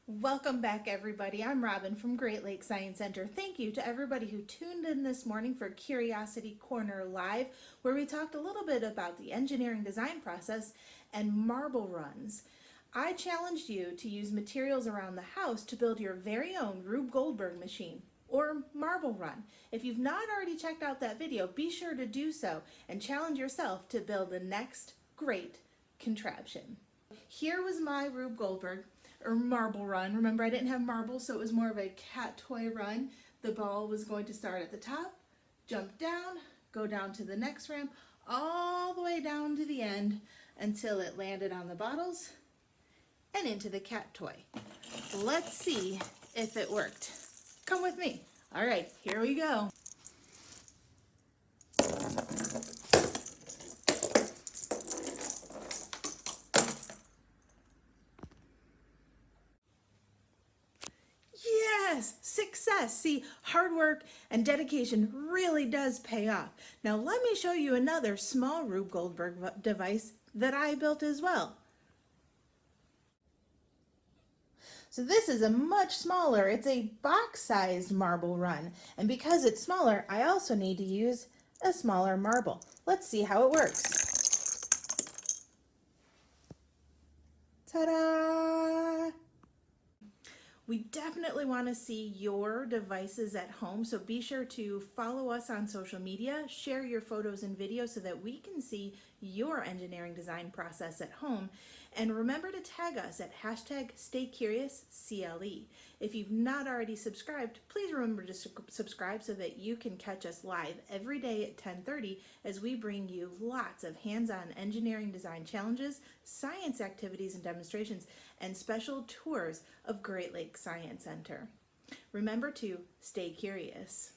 Welcome back, everybody. I'm Robin from Great Lakes Science Center. Thank you to everybody who tuned in this morning for Curiosity Corner Live, where we talked a little bit about the engineering design process and marble runs. I challenged you to use materials around the house to build your very own Rube Goldberg machine or marble run. If you've not already checked out that video, be sure to do so and challenge yourself to build the next great contraption. Here was my Rube Goldberg or marble run. Remember, I didn't have marbles, so it was more of a cat toy run. The ball was going to start at the top, jump down, go down to the next ramp, all the way down to the end until it landed on the bottles and into the cat toy. Let's see if it worked. Come with me. All right, here we go. Yes, success. See, hard work and dedication really does pay off. Now let me show you another small Rube Goldberg device that I built as well. So this is a much smaller, it's a box-sized marble run. And because it's smaller, I also need to use a smaller marble. Let's see how it works. Ta-da! We definitely want to see your devices at home, so be sure to follow us on social media, share your photos and videos so that we can see your engineering design process at home, and remember to tag us at #StayCuriousCLE. If you've not already subscribed, please remember to subscribe so that you can catch us live every day at 10:30 as we bring you lots of hands-on engineering design challenges, science activities and demonstrations, and special tours of Great Lakes Science Center. Remember to stay curious.